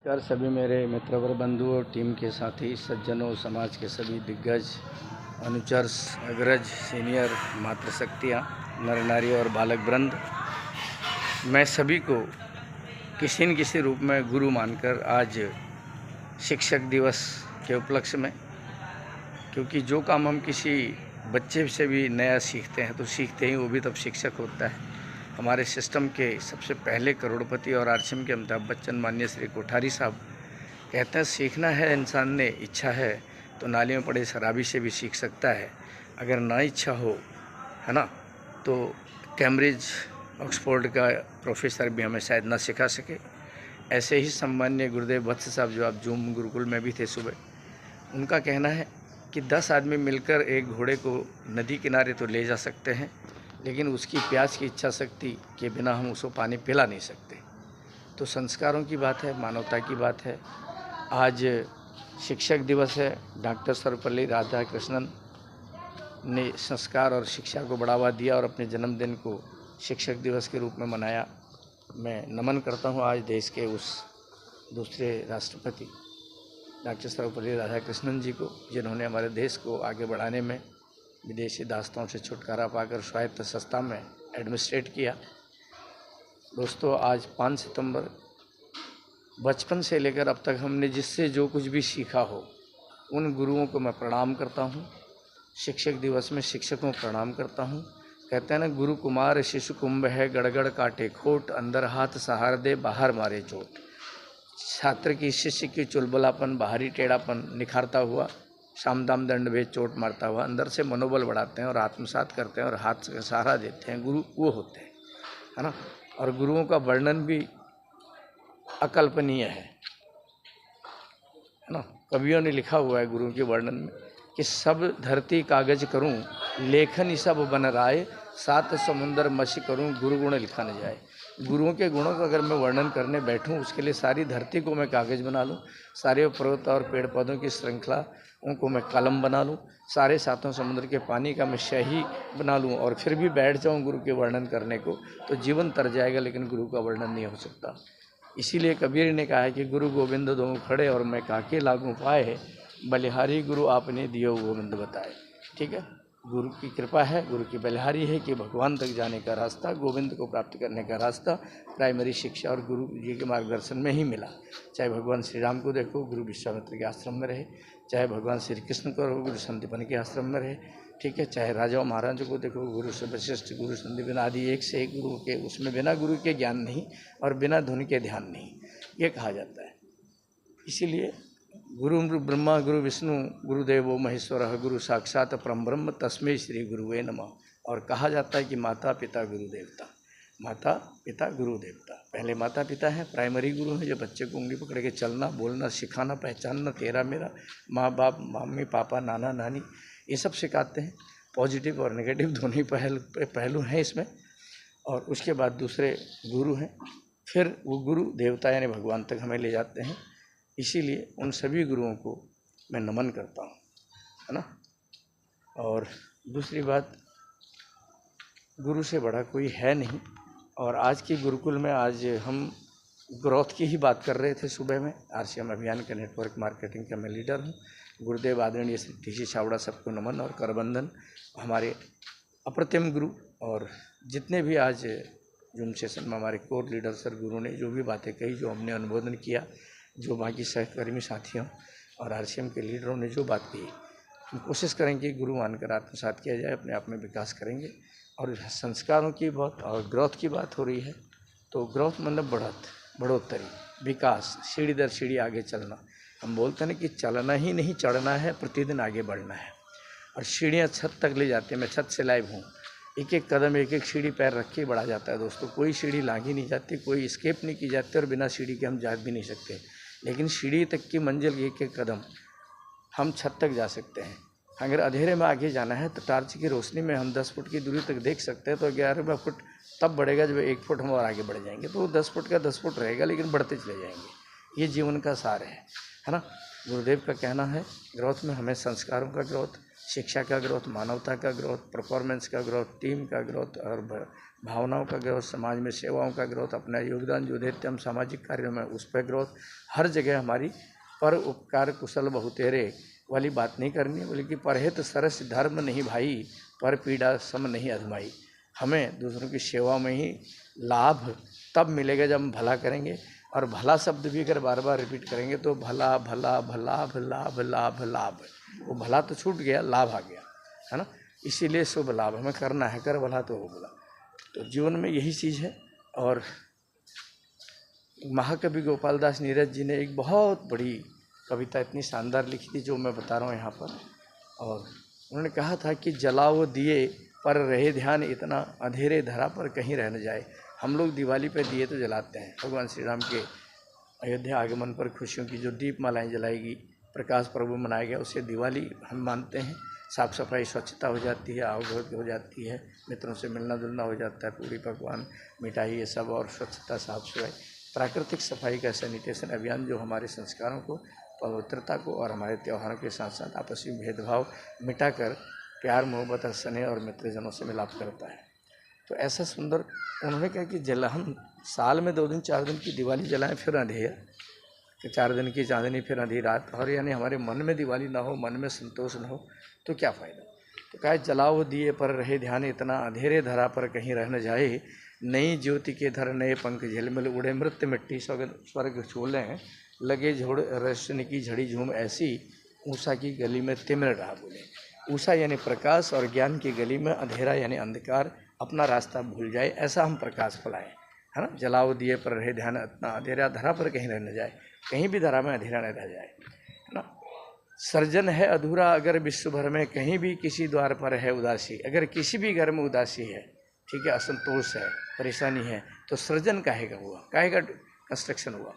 नमस्कार सभी मेरे मित्रवर बंधुओं, टीम के साथी, सज्जनों, समाज के सभी दिग्गज, अनुचर्स, अग्रज, सीनियर, मातृशक्तियाँ, नर नारी और बालक वृंद, मैं सभी को किसी न किसी रूप में गुरु मानकर आज शिक्षक दिवस के उपलक्ष्य में, क्योंकि जो काम हम किसी बच्चे से भी नया सीखते हैं तो सीखते ही वो भी तब शिक्षक होता है। हमारे सिस्टम के सबसे पहले करोड़पति और आरसीएम के अमिताभ बच्चन माननीय श्री कोठारी साहब कहते हैं, सीखना है इंसान ने, इच्छा है तो नाली में पड़े शराबी से भी सीख सकता है, अगर ना इच्छा हो, है ना, तो कैम्ब्रिज ऑक्सफोर्ड का प्रोफेसर भी हमें शायद ना सिखा सके। ऐसे ही सम्मान्य गुरुदेव वत्स साहब, जो आप जूम गुरुकुल में भी थे सुबह, उनका कहना है कि 10 आदमी मिलकर एक घोड़े को नदी किनारे तो ले जा सकते हैं, लेकिन उसकी प्यास की इच्छा शक्ति के बिना हम उसको पानी पिला नहीं सकते। तो संस्कारों की बात है, मानवता की बात है। आज शिक्षक दिवस है। डॉक्टर सर्वपल्ली राधाकृष्णन ने संस्कार और शिक्षा को बढ़ावा दिया और अपने जन्मदिन को शिक्षक दिवस के रूप में मनाया। मैं नमन करता हूँ आज देश के उस दूसरे राष्ट्रपति डॉक्टर सर्वपल्ली राधाकृष्णन जी को, जिन्होंने हमारे देश को आगे बढ़ाने में विदेशी दास्ताओं से छुटकारा पाकर स्वायत्त संस्था में एडमिनिस्ट्रेट किया। दोस्तों, आज 5 सितंबर, बचपन से लेकर अब तक हमने जिससे जो कुछ भी सीखा हो, उन गुरुओं को मैं प्रणाम करता हूँ। शिक्षक दिवस में शिक्षकों को प्रणाम करता हूँ। कहते हैं ना, गुरु कुमार शिशु कुंभ है, गड़गड़ काटे खोट, अंदर हाथ सहार दे, बाहर मारे चोट। छात्र की, शिष्य की चुलबुलापन, बाहरी टेढ़ापन निखारता हुआ, साम दाम दंड भेद चोट मारता हुआ, अंदर से मनोबल बढ़ाते हैं और आत्मसात करते हैं और हाथ का सहारा देते हैं, गुरु वो होते हैं, है ना। और गुरुओं का वर्णन भी अकल्पनीय है ना। कवियों ने लिखा हुआ है गुरुओं के वर्णन में कि सब धरती कागज करूं, लेखन सब बन राय, सात समुंदर मछ करूं, गुरु गुण लिखा न जाए। गुरुओं के गुणों का अगर मैं वर्णन करने बैठूं, उसके लिए सारी धरती को मैं कागज़ बना लूं, सारे पर्वत और पेड़ पौधों की श्रृंखला उनको मैं कलम बना लूं, सारे सातों समुद्र के पानी का मैं शाही बना लूं और फिर भी बैठ जाऊं गुरु के वर्णन करने को, तो जीवन तर जाएगा, लेकिन गुरु का वर्णन नहीं हो सकता। इसीलिए कबीर ने कहा है कि गुरु गोविंद दोनों खड़े और मैं काके लागू पाए, बलिहारी गुरु आपने दियो गोविंद बताए। ठीक है, गुरु की कृपा है, गुरु की बलिहारी है कि भगवान तक जाने का रास्ता, गोविंद को प्राप्त करने का रास्ता प्राइमरी शिक्षा और गुरु जी के मार्गदर्शन में ही मिला। चाहे भगवान श्री राम को देखो, गुरु विश्वामित्र के आश्रम में रहे, चाहे भगवान श्री कृष्ण को रहो, गुरु संदीपन के आश्रम में रहे, ठीक है, चाहे राजाओं महाराजों को देखो, गुरु से वशिष्ठ, गुरु संदीपन आदि एक से एक गुरु के, उसमें बिना गुरु के ज्ञान नहीं और बिना धुन के ध्यान नहीं, ये कहा जाता है। इसीलिए गुरु ब्रह्मा गुरु विष्णु गुरुदेवो महेश्वर, गुरु साक्षात परम ब्रह्म, तस्मै श्री गुरुवे नमः। और कहा जाता है कि माता पिता गुरु देवता, माता पिता गुरु देवता। पहले माता पिता हैं, प्राइमरी गुरु हैं, जो बच्चे को उंगली पकड़ के चलना, बोलना, सिखाना, पहचानना, तेरा मेरा, माँ बाप, मम्मी पापा, नाना नानी, ये सब सिखाते हैं। पॉजिटिव और नेगेटिव दोनों ही पहलू हैं इसमें। और उसके बाद दूसरे गुरु हैं, फिर वो गुरु देवता यानी भगवान तक हमें ले जाते हैं। इसीलिए उन सभी गुरुओं को मैं नमन करता हूँ, है ना। और दूसरी बात, गुरु से बड़ा कोई है नहीं। और आज की गुरुकुल में आज हम ग्रोथ की ही बात कर रहे थे सुबह में। आरसीएम अभियान के नेटवर्क मार्केटिंग का मैं लीडर हूँ। गुरुदेव आदरणीय श्री टी.सी. छाबड़ा, सबको नमन और करबंधन। हमारे अप्रतिम गुरु और जितने भी आज जूम सेशन में हमारे कोर लीडर सर गुरु ने जो भी बातें कही, जो हमने अनुमोदन किया, जो बाकी सहकर्मी साथियों और आरसीएम के लीडरों ने जो बात कही, हम कोशिश करेंगे गुरु मानकर आत्मसात किया जाए, अपने आप में विकास करेंगे। और संस्कारों की बात और ग्रोथ की बात हो रही है, तो ग्रोथ मतलब बढ़ोतरी, विकास, सीढ़ी दर सीढ़ी आगे चलना। हम बोलते हैं कि चलना ही नहीं, चढ़ना है, प्रतिदिन आगे बढ़ना है। और सीढ़ियाँ छत तक ले जाती हैं। मैं छत से लाइव हूँ, एक एक कदम, एक एक सीढ़ी पैर रख के बढ़ा जाता है दोस्तों। कोई सीढ़ी लांघी नहीं जाती, कोई स्केप नहीं की जाती और बिना सीढ़ी के हम जा भी नहीं सकते। लेकिन सीढ़ी तक की मंजिल, एक एक कदम हम छत तक जा सकते हैं। अगर अंधेरे में आगे जाना है तो टार्च की रोशनी में हम 10 फुट की दूरी तक देख सकते हैं, तो 11वां फुट तब बढ़ेगा जब 1 फुट हम और आगे बढ़ जाएंगे। तो 10 फुट का 10 फुट रहेगा, लेकिन बढ़ते चले जाएंगे। ये जीवन का सार है ना। गुरुदेव का कहना है, ग्रोथ में हमें संस्कारों का ग्रोथ, शिक्षा का ग्रोथ, मानवता का ग्रोथ, परफॉर्मेंस का ग्रोथ, टीम का ग्रोथ और भावनाओं का ग्रोथ, समाज में सेवाओं का ग्रोथ, अपना योगदान जो देते हम सामाजिक कार्यों में उस पर ग्रोथ, हर जगह हमारी पर उपकार कुशल बहुतेरे वाली बात नहीं करनी, बल्कि परहित सरस धर्म नहीं भाई, पर पीड़ा सम नहीं अधमाई। हमें दूसरों की सेवा में ही लाभ तब मिलेगा जब हम भला करेंगे, और भला शब्द भी अगर बार बार रिपीट करेंगे तो भला भला भला लाभ लाभ लाभ, वो भला तो छूट गया, लाभ आ गया, है ना। इसीलिए शुभ लाभ हमें करना है, कर भला तो हो भला। तो जीवन में यही चीज़ है। और महाकवि गोपाल दास नीरज जी ने एक बहुत बड़ी कविता इतनी शानदार लिखी थी जो मैं बता रहा हूँ यहाँ पर। और उन्होंने कहा था कि जलाओ दिए पर रहे ध्यान, इतना अंधेरे धरा पर कहीं रह न जाए। हम लोग दिवाली पे दिए तो जलाते हैं, भगवान श्री राम के अयोध्या आगमन पर खुशियों की जो दीपमालाएं जलाएगी, प्रकाश पर्व मनाया गया, उसे दिवाली हम मानते हैं। साफ़ सफाई स्वच्छता हो जाती है, आवभगत हो जाती है, मित्रों से मिलना जुलना हो जाता है, पूरी पकवान मिठाई ये सब, और स्वच्छता साफ सफाई प्राकृतिक सफाई का सैनिटेशन अभियान जो हमारे संस्कारों को, पवित्रता को और हमारे त्योहारों के साथ साथ आपसी भेदभाव मिटाकर प्यार मोहब्बत और स्नेह और मित्रजनों से मिलाप करता है। तो ऐसा सुंदर उन्होंने कहा कि हम साल में 2 दिन 4 दिन की दिवाली जलाएं, फिर अंधेरा कि 4 दिन की चांदनी फिर आधी रात, और यानी हमारे मन में दिवाली ना हो, मन में संतोष ना हो तो क्या फ़ायदा। तो कहा जलाओ दिए पर रहे ध्यान, इतना अंधेरे धरा पर कहीं रह न जाए, नई ज्योति के धर नए पंख झिलमिल उड़े, मृत मिट्टी स्वर्ग छूलें, लगे झोड़ रोशनी की झड़ी झूम ऐसी, ऊषा की गली में तिमिर रहा बोले। ऊषा यानी प्रकाश, और ज्ञान की गली में अंधेरा यानी अंधकार अपना रास्ता भूल जाए, ऐसा हम प्रकाश फैलाएं, है ना। जलाओ दिए पर रहे ध्यान, इतना अंधेरा धरा पर कहीं रह न जाए, कहीं भी धरा में अंधेरा न रह जाए, है ना। सर्जन है अधूरा अगर विश्व भर में, कहीं भी किसी द्वार पर है उदासी। अगर किसी भी घर में उदासी है, ठीक है, असंतोष है, परेशानी है, तो सृजन काहे का हुआ, काहे का कंस्ट्रक्शन हुआ,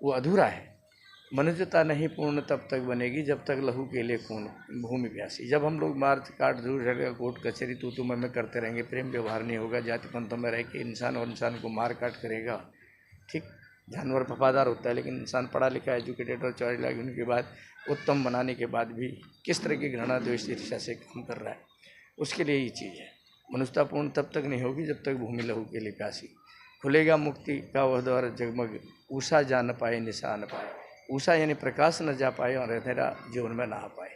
वो अधूरा है। मनुष्यता नहीं पूर्ण तब तक बनेगी जब तक लहू के लिए खून भूमि प्यासी। जब हम लोग मार काट झूठ झगड़ा कोर्ट कचहरी तू मैं करते रहेंगे, प्रेम व्यवहार नहीं होगा, जाति पंथों में रह के इंसान और इंसान को मार काट करेगा, ठीक। जानवर वफादार होता है, लेकिन इंसान पढ़ा लिखा एजुकेटेड और 4 लाख उनके बाद उत्तम बनाने के बाद भी किस तरह की घृणा द्वेष ईर्ष्या से काम कर रहा है, उसके लिए ये चीज़ है। मनुष्यता पूर्ण तब तक नहीं होगी जब तक भूमि लहू के लिए प्यासी। खुलेगा मुक्ति का वह द्वार जगमग, ऊषा जा न पाए निशा न पाए। ऊषा यानी प्रकाश न जा पाए और अंधेरा जीवन में ना आ पाए।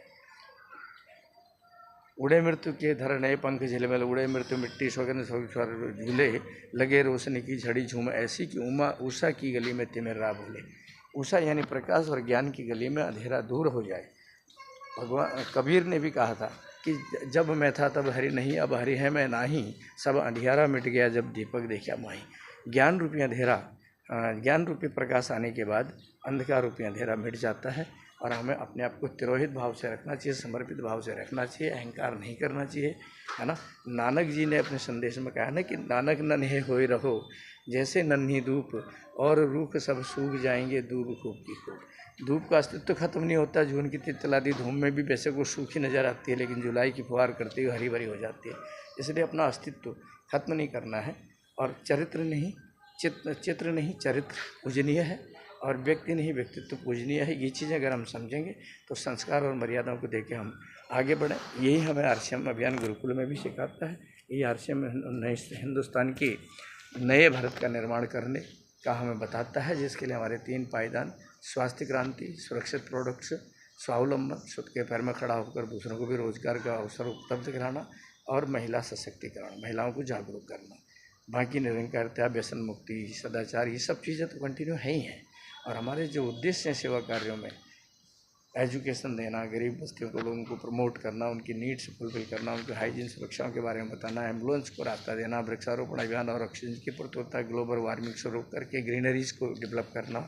उड़े मृत्यु के धर नए पंख झिलमिल, उड़े मृत्यु मिट्टी स्वगन स्वर्ग झूले, लगे रोशनी की झड़ी झूम ऐसी कि ऊषा की गली में तिमिर रहा भूले। ऊषा यानी प्रकाश और ज्ञान की गली में अंधेरा दूर हो जाए। भगवान कबीर ने भी कहा था कि जब मैं था तब हरि नहीं, अब हरि है मैं नाही, सब अंधियारा मिट गया जब दीपक देखा माही। ज्ञान रूपी अंधेरा, ज्ञान रूपी प्रकाश आने के बाद अंधकार रूपी अंधेरा मिट जाता है। और हमें अपने आप को तिरोहित भाव से रखना चाहिए, समर्पित भाव से रखना चाहिए, अहंकार नहीं करना चाहिए, है ना। नानक जी ने अपने संदेश में कहा ना कि नानक नन्हे होए रहो जैसे नन्ही धूप, और रूख सब सूख जाएंगे धूप खूब की खूब। धूप का अस्तित्व खत्म नहीं होता, जून की तितलाती धूप में भी वैसे वो सूखी नज़र आती है, लेकिन जुलाई की फुहार करती हुई हरी भरी हो जाती है। इसलिए अपना अस्तित्व खत्म नहीं करना है। और चरित्र नहीं चित्र नहीं चरित्र पूजनीय है, और व्यक्ति नहीं व्यक्तित्व पूजनीय है। ये चीज़ें अगर हम समझेंगे तो संस्कार और मर्यादाओं को देख के हम आगे बढ़ें। यही हमें आरसीएम अभियान गुरुकुल में भी सिखाता है। ये आरसीएम हिंदुस्तान की नए भारत का निर्माण करने का हमें बताता है, जिसके लिए हमारे 3 पायदान, स्वास्थ्य क्रांति, सुरक्षित प्रोडक्ट्स, स्वावलंबन, खुद के पैर में खड़ा होकर दूसरों को भी रोजगार का अवसर उपलब्ध कराना, और महिला सशक्तिकरण, महिलाओं को जागरूक करना। बाकी निरंकारता, व्यसन मुक्ति, सदाचार, ये सब चीज़ें तो कंटिन्यू है ही हैं। और हमारे जो उद्देश्य हैं सेवा कार्यों में, एजुकेशन देना, गरीब बस्तियों को, लोगों को प्रमोट करना, उनकी नीड्स फुलफिल करना, उनके हाइजीन सुरक्षाओं के बारे में बताना, एम्बुलेंस को रास्ता देना, वृक्षारोपण अभियान और ऑक्सीजन की प्रतियोगिता, ग्लोबल वार्मिंग से रोक करके ग्रीनरीज को डेवलप करना,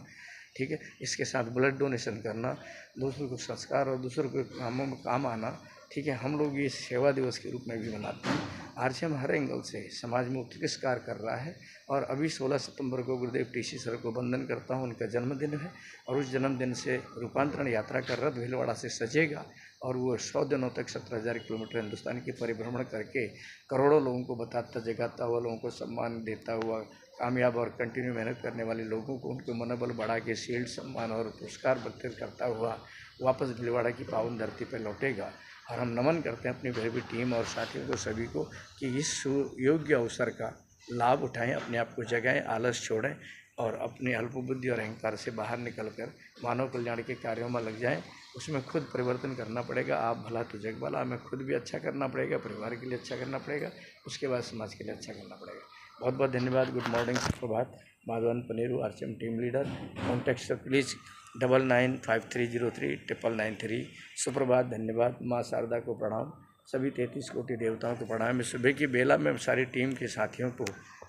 ठीक है। इसके साथ ब्लड डोनेशन करना, दूसरों को संस्कार और दूसरों के कामों में काम आना, ठीक है। हम लोग ये सेवा दिवस के रूप में भी मनाते हैं। आरसीएम हर एंगल से समाज में उत्कृष्ट कार्य कर रहा है। और अभी 16 सितंबर को गुरुदेव टीसी सर को वंदन करता हूँ, उनका जन्मदिन है। और उस जन्मदिन से रूपांतरण यात्रा का रथ भीलवाड़ा से सजेगा, और वो 100 दिनों तक 17,000 किलोमीटर हिंदुस्तान की परिभ्रमण करके करोड़ों लोगों को बताता जगाता हुआ, लोगों को सम्मान देता हुआ, कामयाब और कंटिन्यू मेहनत करने वाले लोगों को उनके मनोबल बढ़ा के शील्ड, सम्मान और पुरस्कार वितरित करता हुआ वापस भीलवाड़ा की पावन धरती पर लौटेगा। और हम नमन करते हैं अपनी भव्य टीम और साथियों को, सभी को, कि इस योग्य अवसर का लाभ उठाएं, अपने आप को जगाएं, आलस छोड़ें और अपनी अल्पबुद्धि और अहंकार से बाहर निकलकर मानव कल्याण के कार्यों में लग जाएं। उसमें खुद परिवर्तन करना पड़ेगा। आप भला तो जग भला, हमें खुद भी अच्छा करना पड़ेगा, परिवार के लिए अच्छा करना पड़ेगा, उसके बाद समाज के लिए अच्छा करना पड़ेगा। बहुत बहुत धन्यवाद। गुड मॉर्निंग, सुप्रभात। Madhavan Paneru, RCM team leader. Contact please 9953039993। सुप्रभात, धन्यवाद। माँ शारदा को प्रणाम, सभी 33 कोटि देवताओं को प्रणाम। मैं सुबह की बेला में सारी टीम के साथियों को,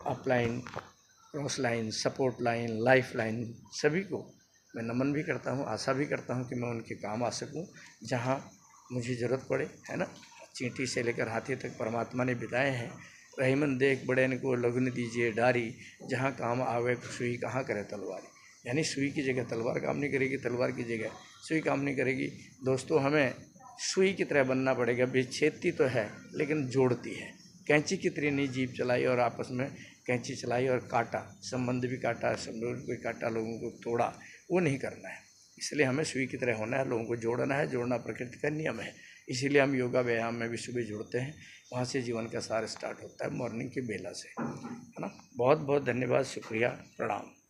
upline, cross line, support line, life line, सभी को मैं नमन भी करता हूँ, आशा भी करता हूँ कि मैं उनके काम आ सकूँ जहाँ मुझे ज़रूरत पड़े, है ना। चींटी से लेकर हाथी तक परमात्मा ने बिताए हैं। रहीमन देख बड़े को लग्न दीजिए डारी, जहाँ काम आवे सुई कहाँ करे तलवारी। यानी सुई की जगह तलवार काम नहीं करेगी, तलवार की जगह सुई काम नहीं करेगी। दोस्तों, हमें सुई की तरह बनना पड़ेगा। विच्छेदती तो है लेकिन जोड़ती है। कैंची की तरह नहीं जीभ चलाई और आपस में कैंची चलाई और काटा, संबंध भी काटा, संबंध भी काटा, लोगों को तोड़ा, वो नहीं करना है। इसलिए हमें सुई की तरह होना है, लोगों को जोड़ना है। जोड़ना प्रकृति का नियम है। इसीलिए हम योगा व्यायाम में भी सुबह जुड़ते हैं। वहाँ से जीवन का सार स्टार्ट होता है, मॉर्निंग की बेला से, है ना। बहुत बहुत धन्यवाद, शुक्रिया, प्रणाम।